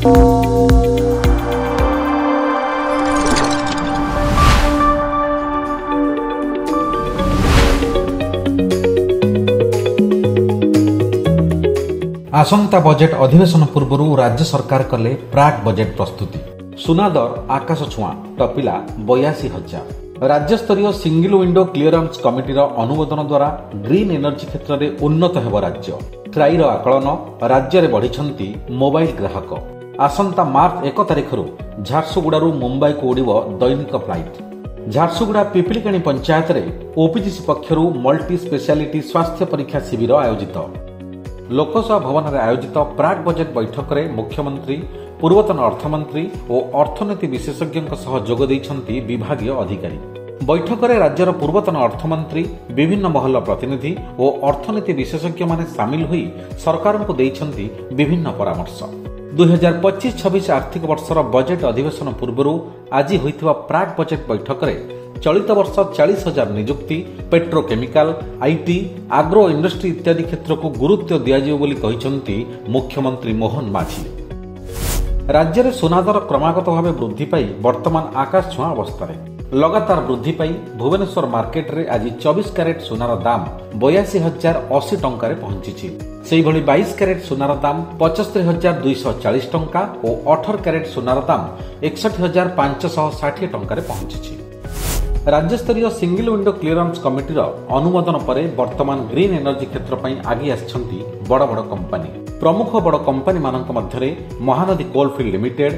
आसंता budget अधिवेशन पूर्व राज्य सरकार कले प्राक बजेट प्रस्तुति। सुना दर आकाश छुआ टपिला 82,000। राज्यस्तरीय सिंगल विंडो क्लियरेंस कमिटीर अनुमोदन द्वारा ग्रीन एनर्जी क्षेत्र में उन्नत हेब राज्य। ट्राईर आकलन राज्य में बढ़ी मोबाइल ग्राहक। आसंता मार्च 1 तारिख झारसुगुड़ारू मुंबई को उड़िब दैनिक फ्लाइट। झारसुगुड़ा पिपलिकाणी पंचायत में ओपीजीसी पक्षरु मल्टी स्पेशलिटी स्वास्थ्य परीक्षा शिविर आयोजित। लोकसभा भवन में आयोजित प्राक बजेट बैठक में मुख्यमंत्री पूर्वतन अर्थमंत्री और अर्थनीति विशेषज्ञों सह जोग देइछन्ति विभागीय अधिकारी। बैठक में राज्यर पूर्वतन अर्थमंत्री विभिन्न महल प्रतिनिधि और अर्थनीति विशेषज्ञ माने सामिल हुई सरकार को देइछन्ति विभिन्न परामर्श। 2025-26 आर्थिक वर्षर बजेट अधिवेशन पूर्व आज होइथिबा प्राक बजेट बैठक में चलित वर्ष 40,000 नियुक्ति पेट्रोकेमिकल आईटी आग्रो इंडस्ट्री इत्यादि क्षेत्र को गुरुत्व दियाजिव बोली कहिसंती मुख्यमंत्री मोहन माझी। राज्य में सुनादर क्रमागत भाव वृद्धि पाई वर्तमान आकाश छुआ अवस्था लगातार वृद्धि पाई भुवनेश्वर मार्केट रे आज 24 कैरेट सुनार दाम 82,080 टंका रे पहुंची। सेही भली 22 कैरेट सुनार दाम 75,240 टंका और 18 कैरेट सुनार दाम 61,560 टंका रे पहुंची। राज्यस्तरीय सिंगल विंडो क्लियरेंस कमिटीर अनुमोदन पर वर्तमान ग्रीन एनर्जी क्षेत्र पर आगे आछंती बड़ बड़ कंपनी। प्रमुख बड़ कंपनी मानक मध्यरे महानदी कोलफिल्ड लिमिटेड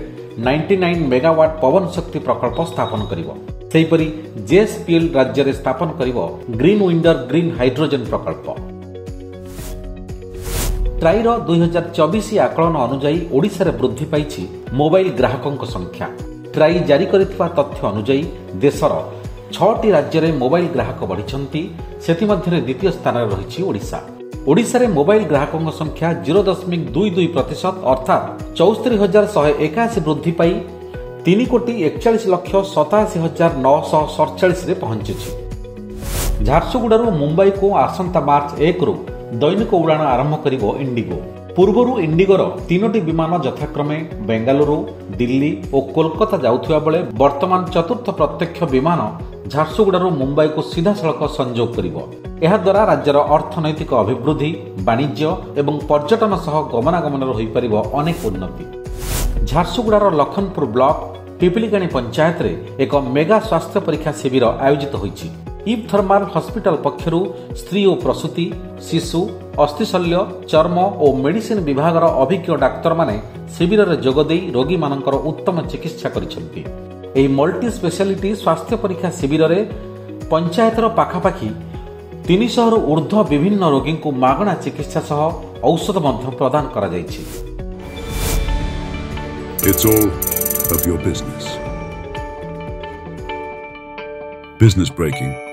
99 मेगावाट पवन शक्ति प्रकल्प स्थापन करिवो। सेहीपरि जेएसपीएल राज्य में स्थापन करिवो ग्रीन विंडर ग्रीन हाइड्रोजन प्रकल्प। ट्राईर 2024 आकलन अनुजाई ओडिशा रे वृद्धि पाइछि मोबाइल ग्राहकों संख्या। ट्राई जारी करिथिबा तथ्य अनुजाई देशर 6टी राज्य में मोबाइल ग्राहक बढ़ी से द्वितीय स्थान रही ओडिशा। ओडिशा रे मोबाइल ग्राहकों संख्या 0.22% अर्थात 74,181 वृद्धि पाई 3,41,87,947 पहुंची। झारसुगुड़ारू मुंबई को आसंता मार्च 1 दैनिक उड़ाण आरंभ करिवो इंडिगो। पूर्वरू इंडिगोर 3टी विमान यथाक्रमे बेंगालुरु दिल्ली और कोलकाता जाउथुवा बेले वर्तमान चतुर्थ प्रत्यक्ष विमान झारसुगुड़ारू मुंबई को सीधा सड़क संजोग करिवो। एहा द्वारा राज्यर अर्थनैतिक अभिवृद्धि वाणिज्य एवं पर्यटन सह गमनागमन होई परिबो अनेक उन्नति। झारसुगुड़ार लखनपुर ब्लॉक पिपलिकाणी पंचायत रे एक मेगा स्वास्थ्य परीक्षा शिविर आयोजित होईछि। इव थर्माल हॉस्पिटल पक्षरु स्त्री और प्रसूति शिशु अस्थिशल्य चर्म और मेडिसिन विभाग अभिज्ञ डाक्तर माने शिविर में जोगदे रोगी मानकर उत्तम चिकित्सा करिसेंति। एही मल्टी स्पेशलिटी स्वास्थ्य परीक्षा शिविर में पंचायतर पाखापाखि 300 रु ऊर्ध्व विभिन्न रोगी को मागणा चिकित्सा सह औषध मध्य प्रदान करा जायछि। It's all of your business. Business breaking.